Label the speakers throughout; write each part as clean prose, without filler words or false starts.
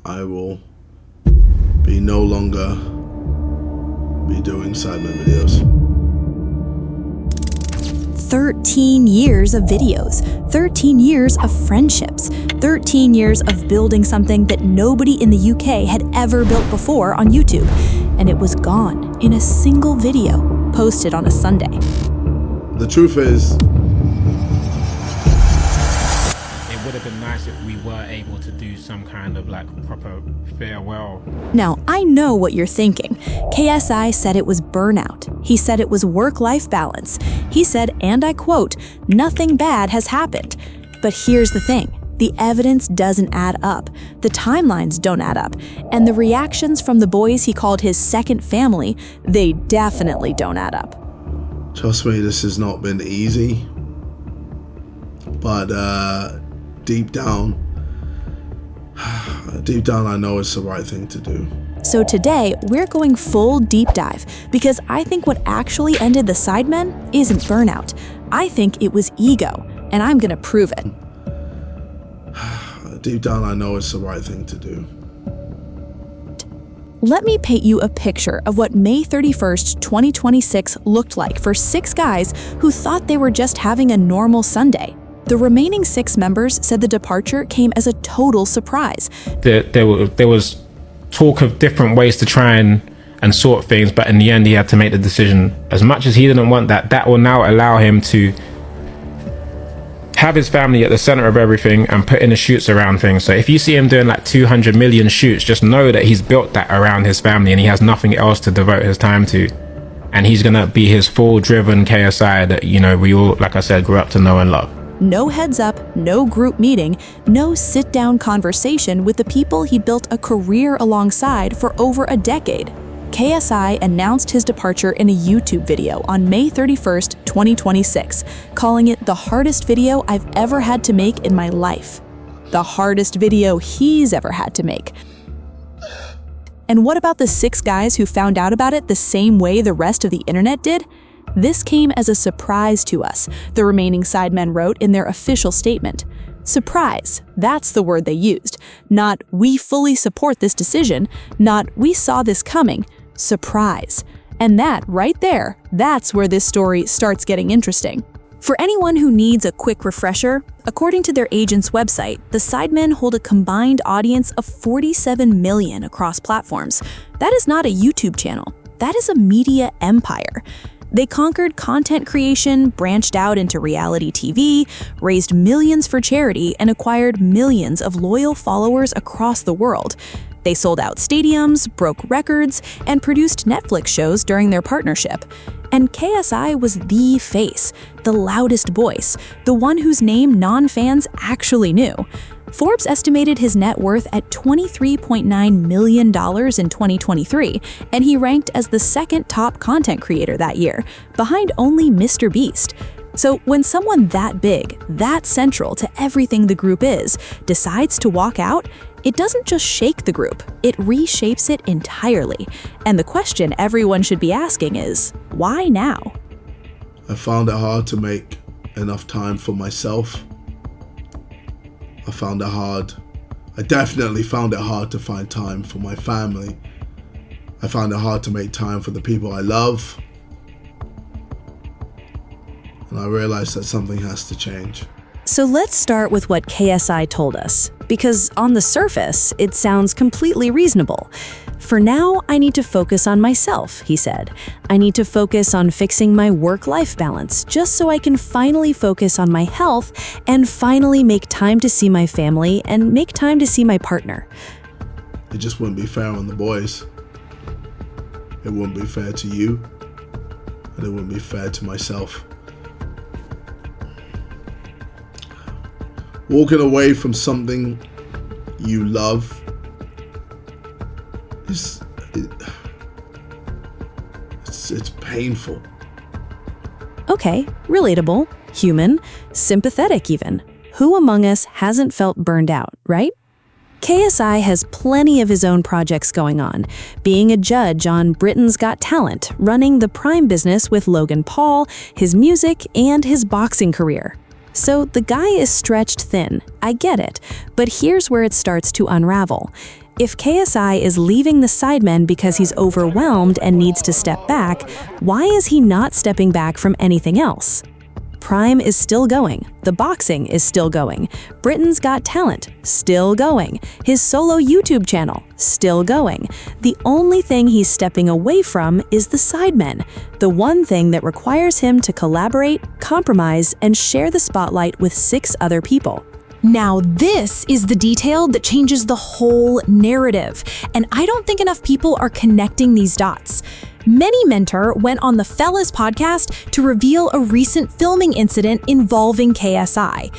Speaker 1: I will be no longer be doing Sidemen videos.
Speaker 2: 13 years of videos, 13 years of friendships, 13 years of building something that nobody in the UK had ever built before on YouTube. And it was gone in a single video posted on a Sunday.
Speaker 1: The truth is,
Speaker 3: it would have been nice if we were able to do some kind of like proper farewell.
Speaker 2: Now, I know what you're thinking. KSI said it was burnout. He said it was work-life balance. He said, and I quote, "Nothing bad has happened." But here's the thing. The evidence doesn't add up. The timelines don't add up. And the reactions from the boys he called his second family, they definitely don't add up.
Speaker 1: trust me, this has not been easy. But deep down, I know it's the right thing to do.
Speaker 2: So today, we're going full deep dive because I think what actually ended the Sidemen isn't burnout. I think it was ego, and I'm gonna prove it.
Speaker 1: Deep down, I know it's the right thing to do.
Speaker 2: Let me paint you a picture of what May 31st, 2026 looked like for 6 guys who thought they were just having a normal Sunday. The remaining 6 members said the departure came as a total surprise.
Speaker 3: There was talk of different ways to try and sort things, but in the end he had to make the decision. As much as he didn't want that will now allow him to have his family at the center of everything and put in the shoots around things. So if you see him doing like 200 million shoots, just know that he's built that around his family and he has nothing else to devote his time to. And he's gonna be his full driven KSI that, you know, we all, like I said, grew up to know and love.
Speaker 2: No heads up, no group meeting, no sit-down conversation with the people he built a career alongside for over a decade. KSI announced his departure in a YouTube video on May 31st, 2026, calling it the hardest video I've ever had to make in my life. The hardest video he's ever had to make. And what about the 6 guys who found out about it the same way the rest of the internet did? This came as a surprise to us, the remaining Sidemen wrote in their official statement. Surprise, that's the word they used. Not, we fully support this decision, not, we saw this coming. Surprise. And that, right there, that's where this story starts getting interesting. For anyone who needs a quick refresher, according to their agent's website, the Sidemen hold a combined audience of 47 million across platforms. That is not a YouTube channel. That is a media empire. They conquered content creation, branched out into reality TV, raised millions for charity, and acquired millions of loyal followers across the world. They sold out stadiums, broke records, and produced Netflix shows during their partnership. And KSI was the face, the loudest voice, the one whose name non-fans actually knew. Forbes estimated his net worth at $23.9 million in 2023, and he ranked as the 2nd top content creator that year, behind only Mr. Beast. So when someone that big, that central to everything the group is, decides to walk out, it doesn't just shake the group, it reshapes it entirely. And the question everyone should be asking is, why now?
Speaker 1: I found it hard to make enough time for myself. I definitely found it hard to find time for my family. I found it hard to make time for the people I love. And I realized that something has to change.
Speaker 2: So let's start with what KSI told us, because on the surface, it sounds completely reasonable. For now, I need to focus on myself, he said. I need to focus on fixing my work-life balance, just so I can finally focus on my health and finally make time to see my family and make time to see my partner.
Speaker 1: It just wouldn't be fair on the boys. It wouldn't be fair to you, and it wouldn't be fair to myself. Walking away from something you love it's painful.
Speaker 2: Okay, relatable, human, sympathetic even. Who among us hasn't felt burned out, right? KSI has plenty of his own projects going on, being a judge on Britain's Got Talent, running the Prime business with Logan Paul, his music, and his boxing career. So the guy is stretched thin, I get it, but here's where it starts to unravel. If KSI is leaving the Sidemen because he's overwhelmed and needs to step back, why is he not stepping back from anything else? Prime is still going. The boxing is still going. Britain's Got Talent, still going. His solo YouTube channel, still going. The only thing he's stepping away from is the Sidemen, the one thing that requires him to collaborate, compromise, and share the spotlight with 6 other people. Now, this is the detail that changes the whole narrative, and I don't think enough people are connecting these dots. Many Mentor went on the Fellas podcast to reveal a recent filming incident involving KSI.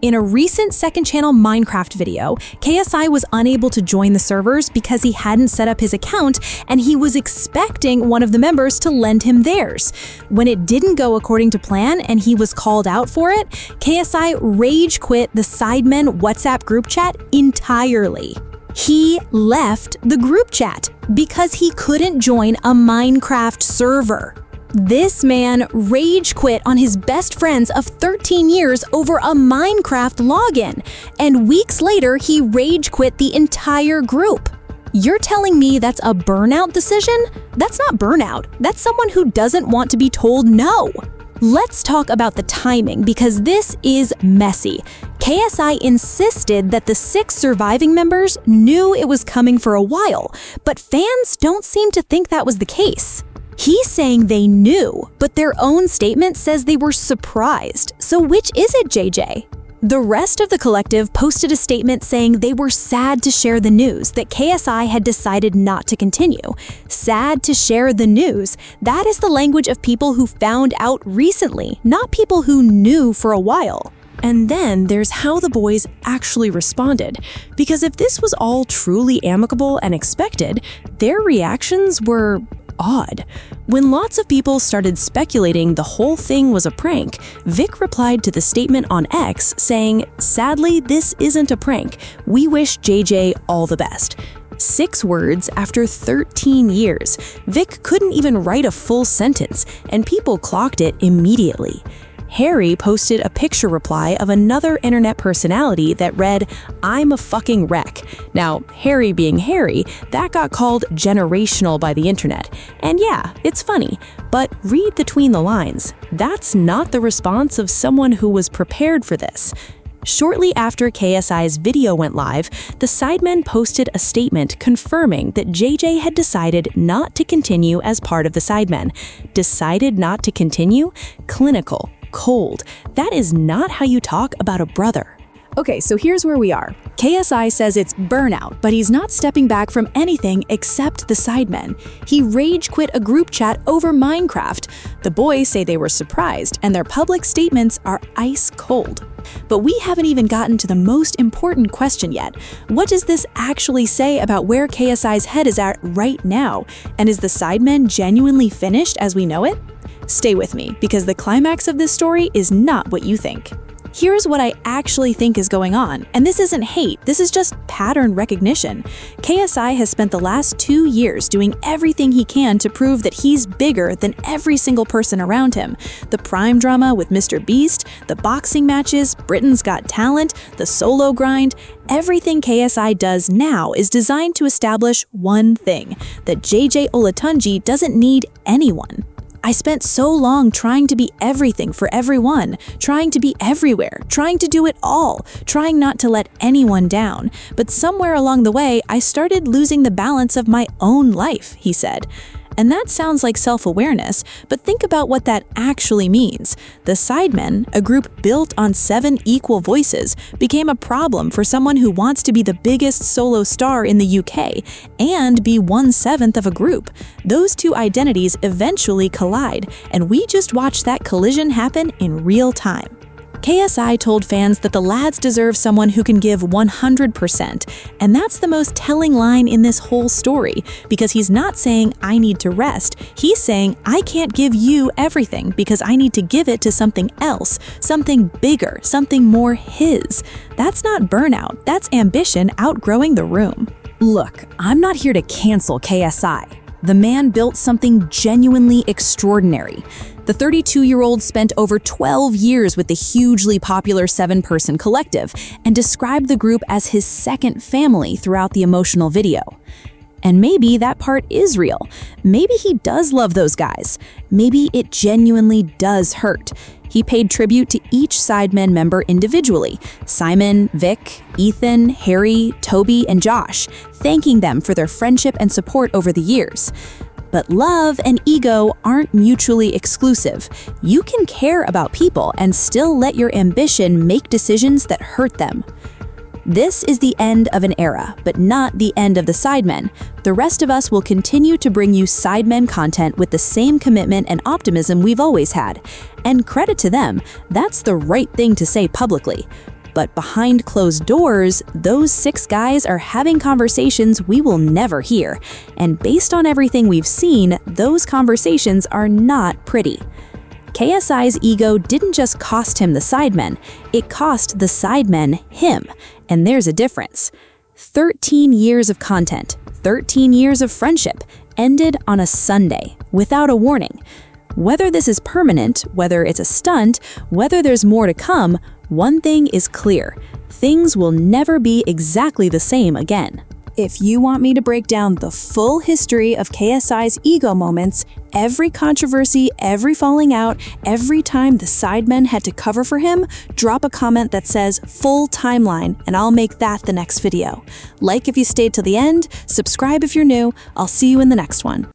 Speaker 2: In a recent second channel Minecraft video, KSI was unable to join the servers because he hadn't set up his account and he was expecting one of the members to lend him theirs. When it didn't go according to plan and he was called out for it, KSI rage quit the Sidemen WhatsApp group chat entirely. He left the group chat because he couldn't join a Minecraft server. This man rage quit on his best friends of 13 years over a Minecraft login, and weeks later he rage quit the entire group. You're telling me that's a burnout decision? That's not burnout. That's someone who doesn't want to be told no. Let's talk about the timing because this is messy. KSI insisted that the 6 surviving members knew it was coming for a while, but fans don't seem to think that was the case. He's saying they knew, but their own statement says they were surprised. So which is it, JJ? The rest of the collective posted a statement saying they were sad to share the news that KSI had decided not to continue. Sad to share the news. That is the language of people who found out recently, not people who knew for a while. And then there's how the boys actually responded, because if this was all truly amicable and expected, their reactions were odd. When lots of people started speculating the whole thing was a prank, Vic replied to the statement on X saying, "Sadly, this isn't a prank. We wish JJ all the best." 6 words after 13 years. Vic couldn't even write a full sentence, and people clocked it immediately. Harry posted a picture reply of another internet personality that read, "I'm a fucking wreck." Now, Harry being Harry, that got called generational by the internet. And yeah, it's funny, but read between the lines. That's not the response of someone who was prepared for this. Shortly after KSI's video went live, the Sidemen posted a statement confirming that JJ had decided not to continue as part of the Sidemen. Decided not to continue? Clinical. Cold. That is not how you talk about a brother. Okay, so here's where we are. KSI says it's burnout, but he's not stepping back from anything except the Sidemen. He rage quit a group chat over Minecraft. The boys say they were surprised, and their public statements are ice cold. But we haven't even gotten to the most important question yet. What does this actually say about where KSI's head is at right now? And is the Sidemen genuinely finished as we know it? Stay with me, because the climax of this story is not what you think. Here's what I actually think is going on, and this isn't hate, this is just pattern recognition. KSI has spent the last 2 years doing everything he can to prove that he's bigger than every single person around him. The Prime drama with Mr. Beast, the boxing matches, Britain's Got Talent, the solo grind, everything KSI does now is designed to establish one thing, that JJ Olatunji doesn't need anyone. I spent so long trying to be everything for everyone, trying to be everywhere, trying to do it all, trying not to let anyone down. But somewhere along the way, I started losing the balance of my own life, he said. And that sounds like self-awareness, but think about what that actually means. The Sidemen, a group built on 7 equal voices, became a problem for someone who wants to be the biggest solo star in the UK and be 1/7 of a group. Those 2 identities eventually collide, and we just watched that collision happen in real time. KSI told fans that the lads deserve someone who can give 100%, and that's the most telling line in this whole story, because he's not saying, I need to rest. He's saying, I can't give you everything because I need to give it to something else, something bigger, something more his. That's not burnout, that's ambition outgrowing the room.
Speaker 4: Look, I'm not here to cancel KSI. The man built something genuinely extraordinary. The 32-year-old spent over 12 years with the hugely popular 7-person collective and described the group as his second family throughout the emotional video. And maybe that part is real. Maybe he does love those guys. Maybe it genuinely does hurt. He paid tribute to each Sidemen member individually: Simon, Vic, Ethan, Harry, Tobi, and Josh, thanking them for their friendship and support over the years. But love and ego aren't mutually exclusive. You can care about people and still let your ambition make decisions that hurt them. This is the end of an era, but not the end of the Sidemen. The rest of us will continue to bring you Sidemen content with the same commitment and optimism we've always had. And credit to them, that's the right thing to say publicly. But behind closed doors, those 6 guys are having conversations we will never hear. And based on everything we've seen, those conversations are not pretty. KSI's ego didn't just cost him the Sidemen, it cost the Sidemen him. And there's a difference. 13 years of content, 13 years of friendship, ended on a Sunday, without a warning. Whether this is permanent, whether it's a stunt, whether there's more to come, one thing is clear: things will never be exactly the same again. If you want me to break down the full history of KSI's ego moments, every controversy, every falling out, every time the Sidemen had to cover for him, drop a comment that says full timeline and I'll make that the next video. Like if you stayed till the end, subscribe if you're new. I'll see you in the next one.